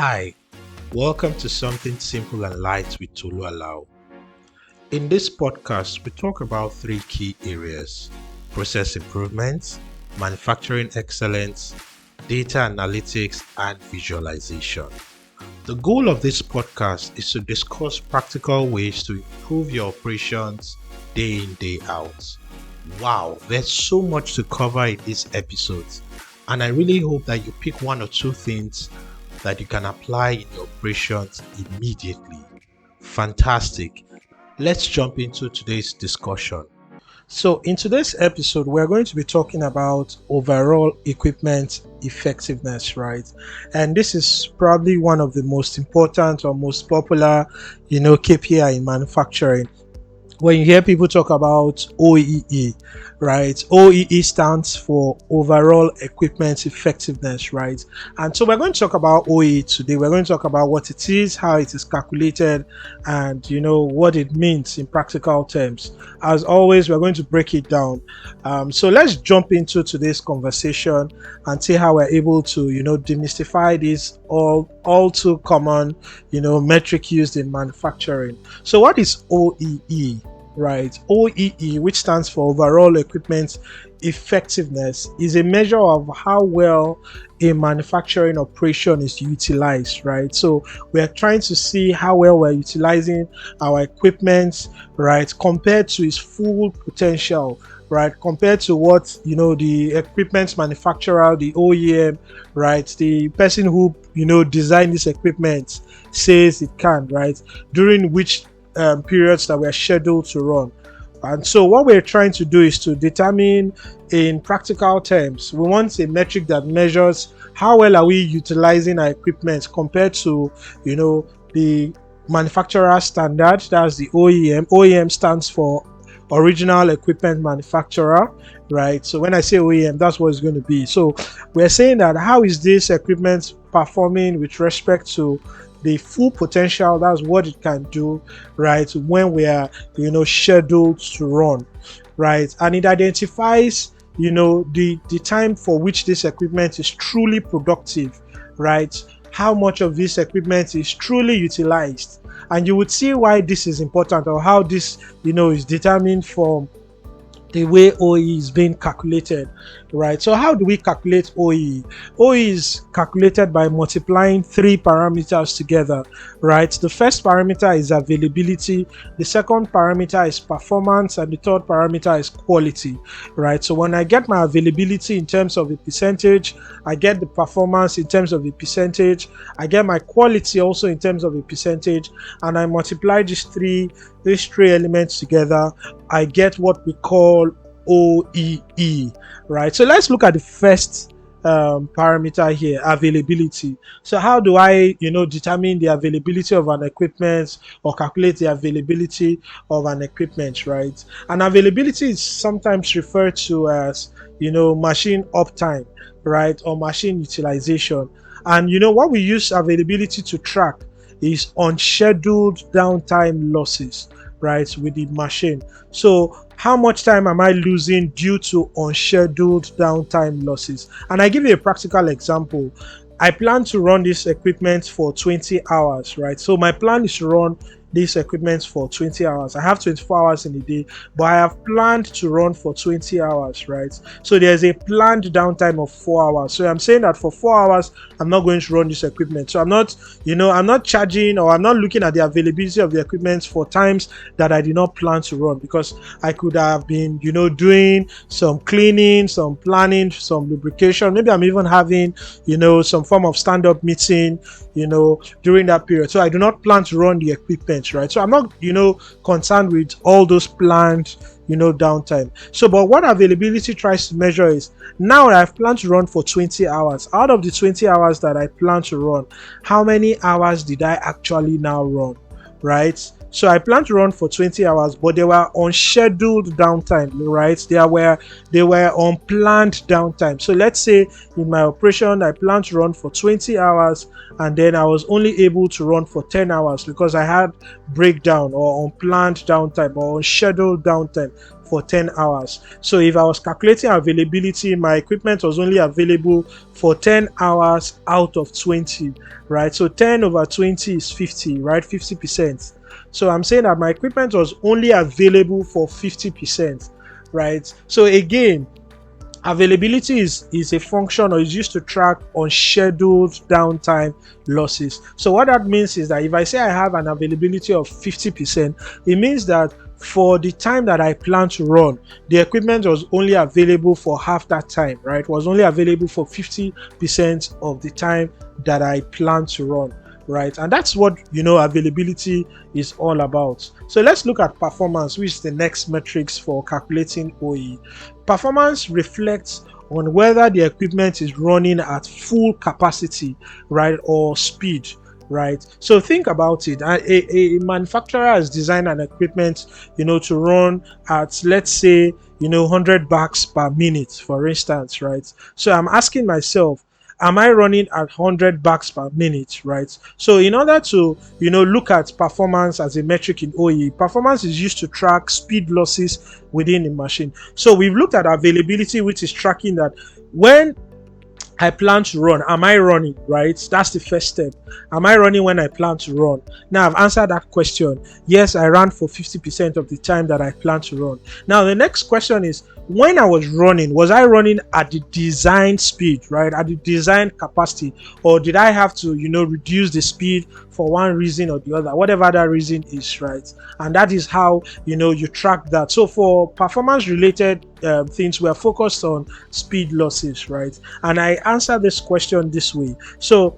Hi, welcome to Something Simple and Light with Tolu Alao. In this podcast, we talk about three key areas: process improvements, manufacturing excellence, data analytics, and visualization. The goal of this podcast is to discuss practical ways to improve your operations day in, day out. Wow, there's so much to cover in these episodes, and I really hope that you pick one or two things that you can apply in your operations immediately. Fantastic. Let's jump into today's discussion. So, in today's episode, we're going to be talking about overall equipment effectiveness, right? And this is probably one of the most important or most popular, KPI in manufacturing. When you hear people talk about OEE, right? OEE stands for overall equipment effectiveness, right? And so we're going to talk about OEE today. We're going to talk about what it is, how it is calculated, and what it means in practical terms. As always, we're going to break it down. So let's jump into today's conversation and see how we're able to, demystify this all too common, metric used in manufacturing. So what is OEE? Right, OEE, which stands for overall equipment effectiveness, is a measure of how well a manufacturing operation is utilized, right? So we are trying to see how well we're utilizing our equipment, right, compared to its full potential, right, compared to what the equipment manufacturer, the OEM, right, the person who designed this equipment says it can, right, during which periods that we're scheduled to run. And so what we're trying to do is to determine in practical terms, we want a metric that measures how well are we utilizing our equipment compared to the manufacturer standard. That's the OEM. OEM stands for original equipment manufacturer, right? So when I say OEM, that's what it's going to be. So we're saying that how is this equipment performing with respect to the full potential, that's what it can do, right, when we are scheduled to run, right? And it identifies the time for which this equipment is truly productive, right? How much of this equipment is truly utilized. And you would see why this is important, or how this is determined from the way OEE is being calculated, right? So how do we calculate OEE? OEE is calculated by multiplying three parameters together, right? The first parameter is availability, the second parameter is performance, and the third parameter is quality, right? So when I get my availability in terms of a percentage, I get the performance in terms of a percentage, I get my quality also in terms of a percentage, and I multiply these three elements together, I get what we call OEE, right? So let's look at the first parameter here, availability. So how do I determine the availability of an equipment, or calculate the availability of an equipment, right? And availability is sometimes referred to as machine uptime, right, or machine utilization. And what we use availability to track is unscheduled downtime losses, right, with the machine. So how much time am I losing due to unscheduled downtime losses? And I give you a practical example. I plan to run this equipment for 20 hours, right? So my plan is to run this equipment for 20 hours. I have 24 hours in a day, but I have planned to run for 20 hours, right? So there's a planned downtime of 4 hours. So I'm saying that for 4 hours, I'm not going to run this equipment. So I'm not charging, or I'm not looking at the availability of the equipment for times that I did not plan to run, because I could have been, doing some cleaning, some planning, some lubrication. Maybe I'm even having, some form of stand-up meeting, during that period. So I do not plan to run the equipment, right? So I'm not, concerned with all those planned, downtime. So, but what availability tries to measure is, now I've planned to run for 20 hours. Out of the 20 hours that I plan to run, how many hours did I actually now run, right? So I plan to run for 20 hours, but they were unscheduled downtime, right? They were unplanned downtime. So let's say in my operation, I plan to run for 20 hours, and then I was only able to run for 10 hours because I had breakdown or unplanned downtime or unscheduled downtime for 10 hours. So if I was calculating availability, my equipment was only available for 10 hours out of 20, right? So 10 over 20 is 50, right? 50%. So I'm saying that my equipment was only available for 50%, right? So again, availability is a function or is used to track unscheduled downtime losses. So what that means is that if I say I have an availability of 50%, it means that for the time that I plan to run, the equipment was only available for half that time, right? Was only available for 50% of the time that I plan to run, right? And that's what, availability is all about. So let's look at performance, which is the next metrics for calculating OEE. Performance reflects on whether the equipment is running at full capacity, right, or speed, right? So think about it. A manufacturer has designed an equipment, to run at, let's say, 100 bags per minute, for instance, right? So I'm asking myself, am I running at 100 bags per minute, right? So in order to, look at performance as a metric in OEE, performance is used to track speed losses within the machine. So we've looked at availability, which is tracking that when I plan to run, am I running, right? That's the first step. Am I running when I plan to run? Now I've answered that question. Yes, I ran for 50% of the time that I plan to run. Now the next question is, when I was running, was I running at the design speed, right? At the design capacity, or did I have to, reduce the speed for one reason or the other, whatever that reason is, right? And that is how, you track that. So for performance related things, we are focused on speed losses, right? And I answer this question this way. So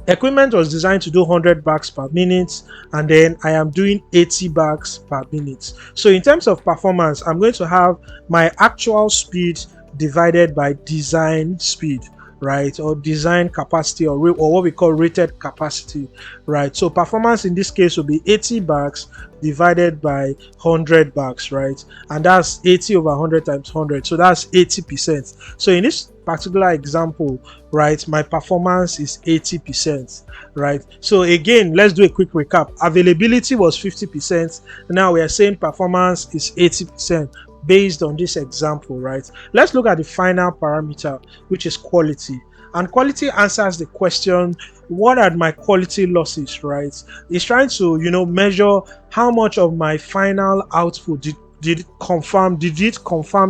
equipment was designed to do 100 bags per minute, and then I am doing 80 bags per minute. So in terms of performance, I'm going to have my actual speed divided by design speed, right? Or design capacity, or what we call rated capacity, right? So performance in this case will be 80 bags divided by 100 bags, right? And that's 80 over 100 times 100. So that's 80%. So in this particular example, right, my performance is 80%, right? So again, let's do a quick recap. Availability was 50%. Now we are saying performance is 80% based on this example, right? Let's look at the final parameter, which is quality. And quality answers the question, what are my quality losses, right? It's trying to, measure how much of my final output did it conform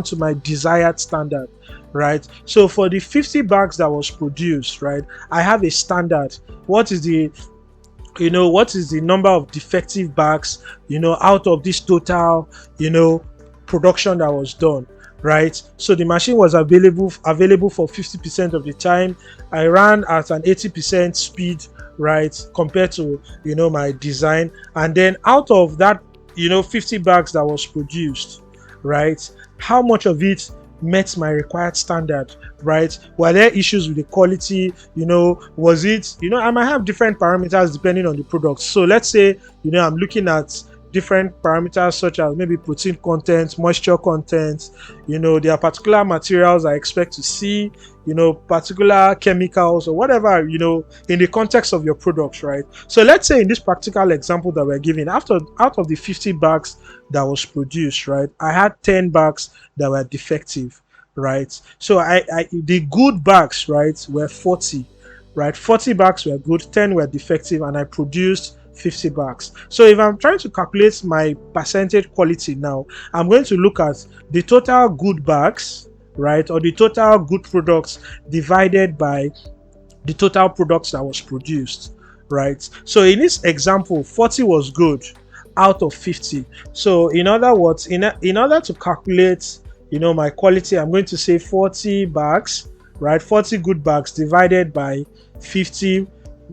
to my desired standard, right? So for the 50 bags that was produced, right, I have a standard. What is the number of defective bags, out of this total, production that was done, right? So the machine was available for 50% of the time. I ran at an 80% speed, right, compared to, my design. And then out of that, 50 bags that was produced, right, how much of it met my required standard, right? Were there issues with the quality? Was it, I might have different parameters depending on the product. So let's say, I'm looking at different parameters such as maybe protein content, moisture content, there are particular materials I expect to see, particular chemicals or whatever, in the context of your products, right? So let's say in this practical example that we're giving, out of the 50 bags that was produced, right, I had 10 bags that were defective, right? So the good bags, right, were 40, right? 40 bags were good, 10 were defective, and I produced 50 bags. So if I'm trying to calculate my percentage quality now, I'm going to look at the total good bags, right, or the total good products divided by the total products that was produced, right? So in this example, 40 was good out of 50. So in other words, in order to calculate, my quality, I'm going to say 40 bags, right? 40 good bags divided by 50,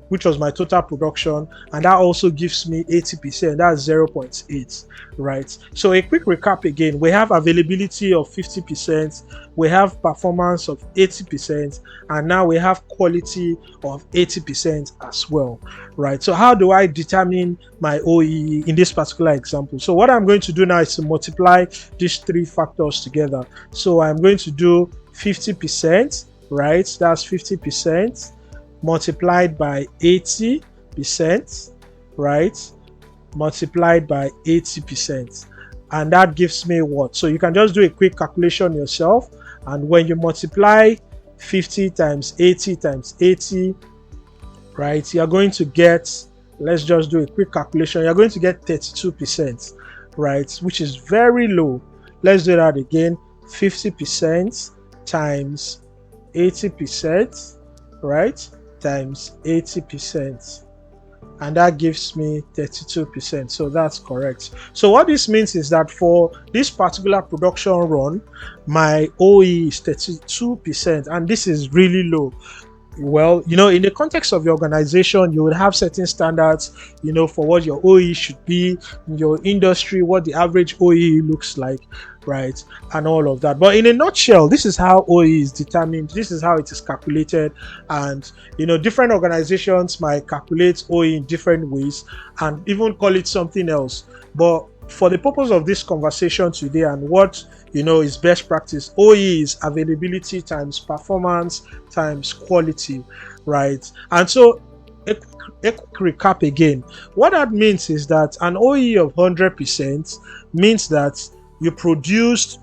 which was my total production, and that also gives me 80%. That's 0.8, right? So a quick recap again: we have availability of 50%, we have performance of 80%, and now we have quality of 80% as well, right? So how do I determine my OEE in this particular example? So what I'm going to do now is to multiply these three factors together. So I'm going to do 50%, right? That's 50% multiplied by 80%, right? Multiplied by 80%. and that gives me what? So you can just do a quick calculation yourself, and when you multiply 50 times 80 times 80, right, you're going to get, let's just do a quick calculation, you're going to get 32%, right, which is very low. Let's do that again. 50% times 80%, right, times 80%, and that gives me 32%. So that's correct. So what this means is that for this particular production run, my OE is 32%, and this is really low. Well, in the context of your organization, you would have certain standards, for what your OE should be, in your industry, what the average OE looks like, right, and all of that. But in a nutshell, this is how OE is determined, this is how it is calculated, and different organizations might calculate OE in different ways and even call it something else. But for the purpose of this conversation today and what is best practice, OE is availability times performance times quality, right? And so a quick recap again. What that means is that an OE of 100% means that you produced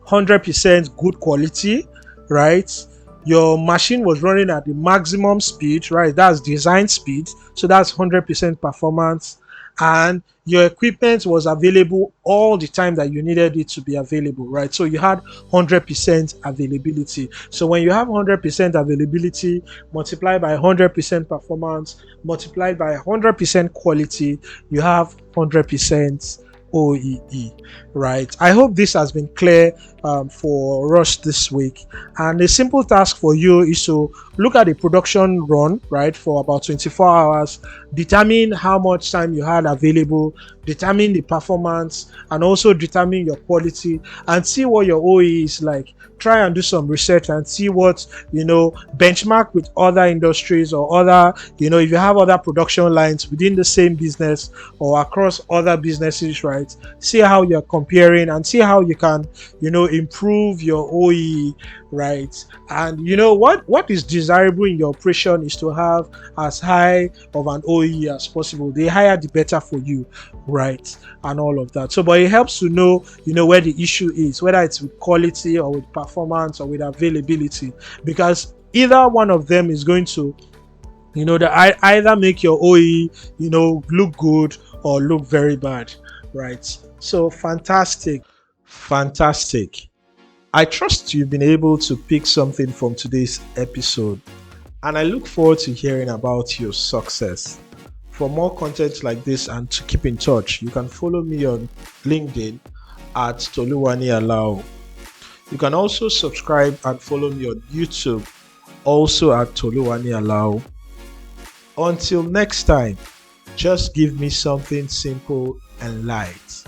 100% good quality, right? Your machine was running at the maximum speed, right? That's design speed. So that's 100% performance. And your equipment was available all the time that you needed it to be available, right? So you had 100% availability. So when you have 100% availability multiplied by 100% performance multiplied by 100% quality, you have 100% OEE, right? I hope this has been clear for us this week. And a simple task for you is to look at the production run, right, for about 24 hours, determine how much time you had available, determine the performance, and also determine your quality, and see what your OEE is like. Try and do some research and see what, benchmark with other industries or other, if you have other production lines within the same business or across other businesses, right? See how you're comparing and see how you can, improve your OEE, right? And what is desirable in your operation is to have as high of an OEE as possible. The higher the better for you, right? And all of that. So but it helps to know where the issue is, whether it's with quality or with performance or with availability, because either one of them is going to either make your OE look good or look very bad, right? So fantastic. I trust you've been able to pick something from today's episode, and I look forward to hearing about your success. For more content like this and to keep in touch, you can follow me on LinkedIn at Tolu Alao. You can also subscribe and follow me on YouTube, also at Tolu Alao. Until next time, just give me something simple and light.